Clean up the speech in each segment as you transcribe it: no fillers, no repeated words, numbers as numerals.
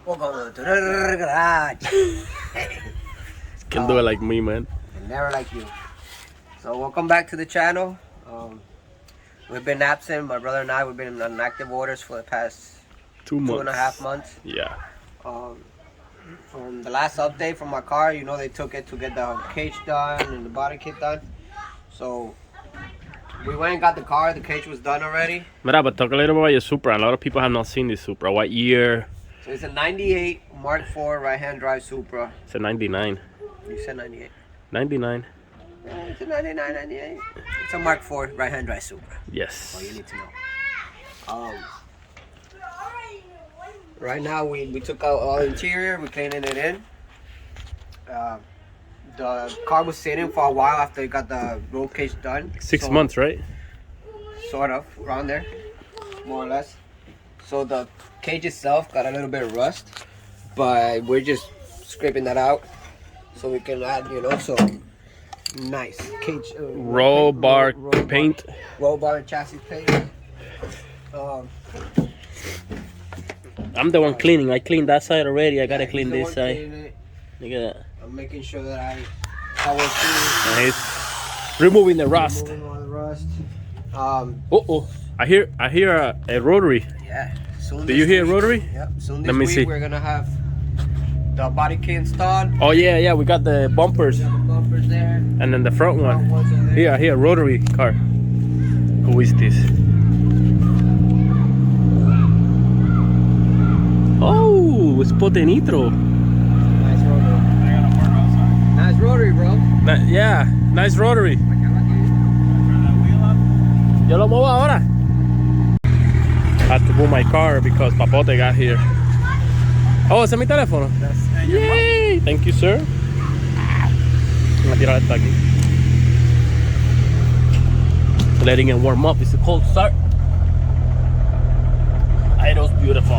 Welcome to the garage. Can do it like me, man. Never like you. So welcome back to the channel. We've been absent. My brother and I, we've been on active orders for the past 2 months. 2.5 months. Yeah. From the last update from my car, you know, they took it to get the cage done and the body kit done. So we went and got the car. The cage was done already. Mira, but talk a little about your Supra. A lot of people have not seen this Supra. What year? So it's a 98 Mark IV right-hand drive Supra. It's a 99. You said 98. 99. Yeah, it's a 99, 98. It's a Mark IV right-hand drive Supra. Yes. All you need to know. Right now we took out all the interior. We're cleaning it in. The car was sitting for a while after it got the roll cage done. 6 months, right? Sort of, around there, more or less. So the cage itself got a little bit of rust, but we're just scraping that out so we can add, you know, so nice cage. Roll bar paint. Roll bar and chassis paint. I'm the one cleaning. I cleaned that side already. I gotta clean this side. Look at that. I'm making sure that I was clean. Nice. Removing the rust. Removing all the rust. I hear a rotary. Yeah. Do you hear a rotary? Yep. Soon Let me this see. week we're gonna have the body kit installed. Oh yeah, we got the bumpers. We got the bumpers there. And then the front one. Ones are there. Here, I hear a rotary car. Who is this? Oh, it's Potenitro. Nice rotary. I gotta park outside. Nice rotary, bro. Yeah, nice rotary. Turn that wheel up. Yo lo muevo ahora. I had to move my car because Papote got here. Oh, ese es mi teléfono. Yay! Thank you, sir. Voy a tirar esto aquí. Letting it warm up. It's a cold start. Ido's beautiful.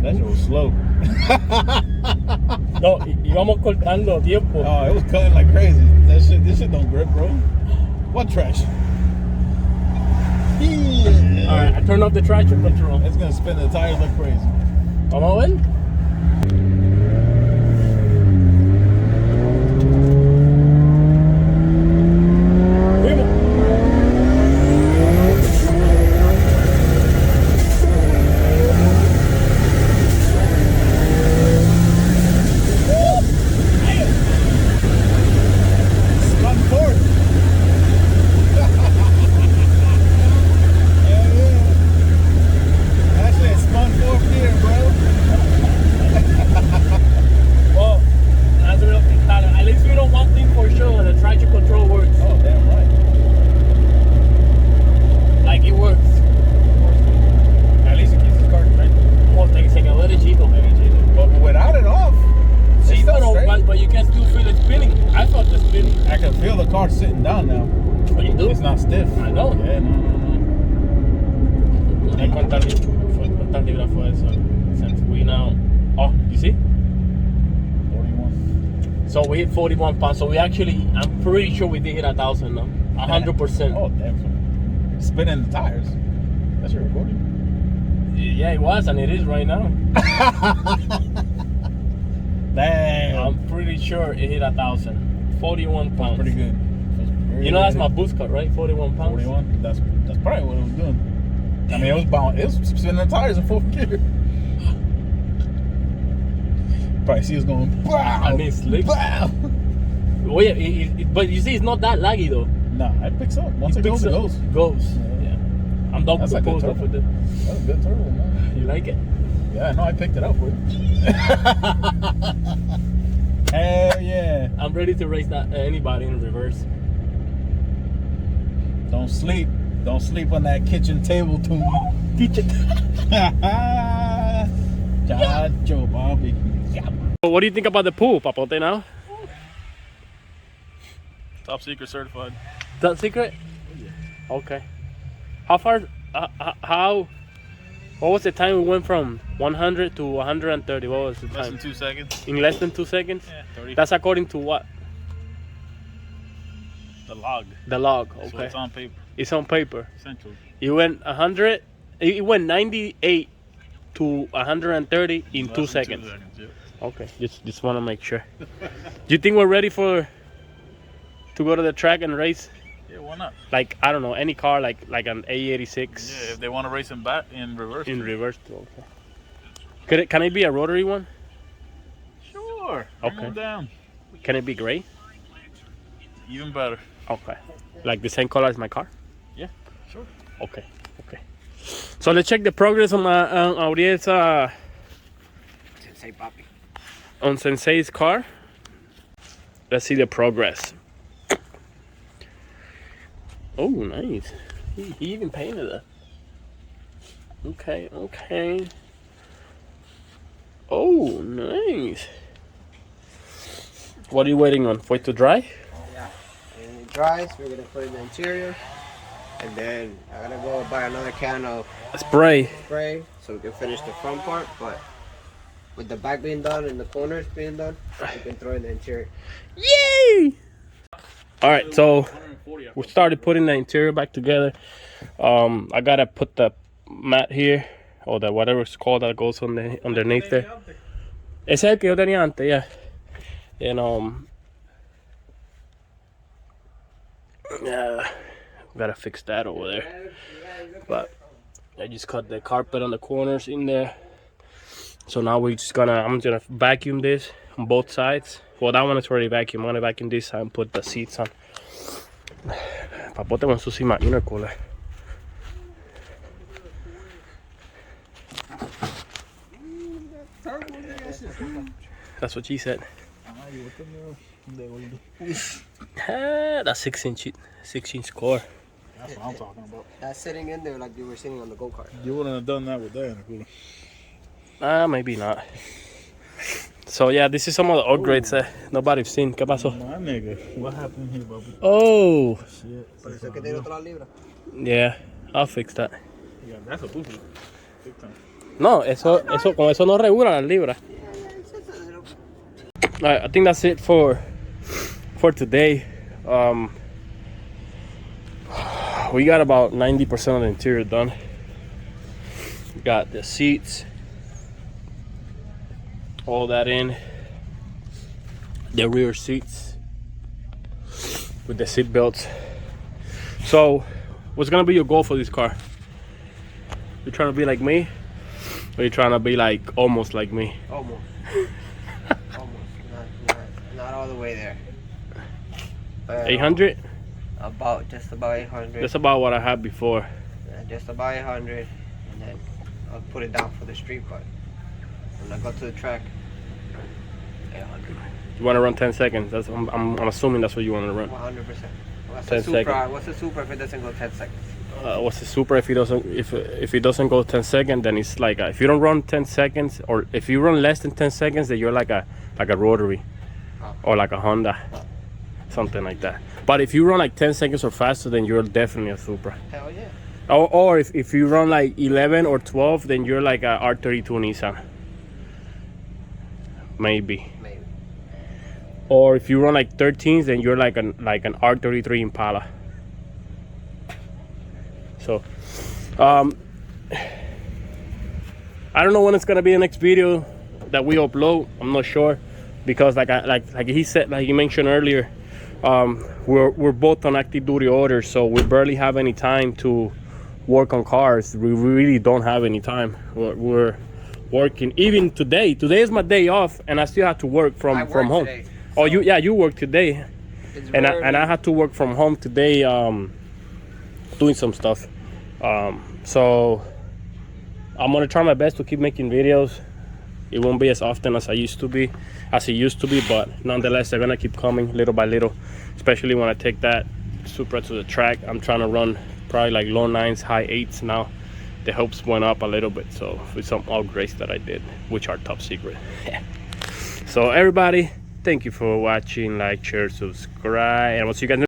That shit was slow. No, íbamos cortando tiempo. Oh, it was cutting like crazy. This shit don't grip, bro. What trash? Yeah. Alright, I turned off the traction control. It's gonna spin the tires like crazy. Vamos a ver. I can feel the car sitting down now. Oh, you do? It's not stiff. I know. Yeah, no. ¿Cuántas libras fue eso? Since we now... Oh, you see? 41. So we hit 41 pounds. So we actually, I'm pretty sure we did hit 1,000 now. 100%. Oh, damn. Spinning the tires. That's your recording? Yeah, it was, and it is right now. Damn. I'm pretty sure it hit 1,000. 41 pounds. Pretty good. You know that's my boost cut, right? 41 pounds. 41. That's probably what it was doing. I mean, it was bound. It was spinning the tires in fourth gear. Probably see us going. Bow, I mean, slick. Bow. Oh yeah, but you see, it's not that laggy though. Nah, it picks up. Once it goes, it goes. Yeah. I'm done with the That's like a post turbo. for the. That's a good turbo, man. You like it? Yeah, no, I picked it up for you. Hell yeah. I'm ready to race that anybody in reverse. Don't sleep. Don't sleep on that kitchen table too. Kitchen. Joe Bobby. So what do you think about the pool, Papote, now? Top secret certified. Top secret? Okay. How far, what was the time we went from 100 to 130? What was the time? Less than 2 seconds. In less than 2 seconds? Yeah, 30. That's according to what? The log. The log, So okay. it's on paper. It's on paper. Essentially. You went 100, it went 98 to 130 in 2 seconds. 2 seconds, yeah. Okay, just want to make sure. Do you think we're ready to go to the track and race? Yeah, why not? Like, I don't know, any car, like an A86. Yeah, if they want to race in reverse. In reverse, too, okay. Can it be a rotary one? Sure. Bring Okay. them down. Can it be gray? Even better. Okay. Like the same color as my car? Yeah, sure. Okay, okay. So let's check the progress on Auriel's, Sensei Papi. on Sensei's car. Let's see the progress. Oh, nice. He even painted it. Okay, okay. Oh, nice. What are you waiting on? For it to dry? Yeah. And it dries, we're gonna put it in the interior. And then I'm gonna go buy another can of Spray. spray so we can finish the front part. But with the back being done and the corners being done, we can throw in the interior. Yay! All right, so we started putting the interior back together. I gotta put the mat here, or the whatever it's called that goes on the underneath there. Ese es el que yo tenía antes, yeah. And yeah, gotta fix that over there. But I just cut the carpet on the corners in there. So now I'm just gonna vacuum this on both sides. Well, that one is already vacuumed. I'm gonna vacuum this side and put the seats on. Papote wants to see my inner cooler. That's what she said. That's 6-inch core. That's what I'm talking about. That's sitting in there like you were sitting on the go-kart. You wouldn't have done that with that in the cooler. Maybe not. So yeah, this is some of the upgrades that nobody's seen. ¿Qué pasó? My nigga, what happened here, Bobby? Oh, Shit. Por eso que tiene otra libra. yeah, I'll fix that. Yeah, that's a booster. Big time. No, con eso no regula las libras. Alright, I think that's it for today. We got about 90% of the interior done. We got the seats, all that in, the rear seats with the seat belts. So, what's gonna be your goal for this car? You trying to be like me, or you trying to be like almost like me? Almost. Almost. Not all the way there. 800? Just about 800. That's about what I had before. Yeah, just about 800, and then I'll put it down for the street part. When I go to the track, 800. You want to run 10 seconds? I'm assuming that's what you want to run. 100%. What's 10 the Supra? seconds. What's the Supra if it doesn't go 10 seconds? What's the Supra if it doesn't go 10 seconds? Then it's like if you don't run 10 seconds, or if you run less than 10 seconds, then you're like a rotary, or like a Honda, something like that. But if you run like 10 seconds or faster, then you're definitely a Supra. Hell yeah. Or if you run like 11 or 12, then you're like a R32 Nissan. Maybe. Maybe. Or if you run like 13s, then you're like an R33 Impala. So, I don't know when it's gonna be the next video that we upload. I'm not sure, because like he said, like he mentioned earlier, we're both on active duty orders, so we barely have any time to work on cars. We really don't have any time. We're working. Even today is my day off, and I still have to work from home. Today, Oh, you work today, and I had to work from home today, doing some stuff. So I'm gonna try my best to keep making videos. It won't be as often as it used to be, but nonetheless, they're gonna keep coming little by little, especially when I take that Supra to the track. I'm trying to run probably like low 9s, high 8s now. The hopes went up a little bit, so with some upgrades that I did, which are top secret. So everybody, thank you for watching. Like, share, subscribe, and we'll see you guys next time.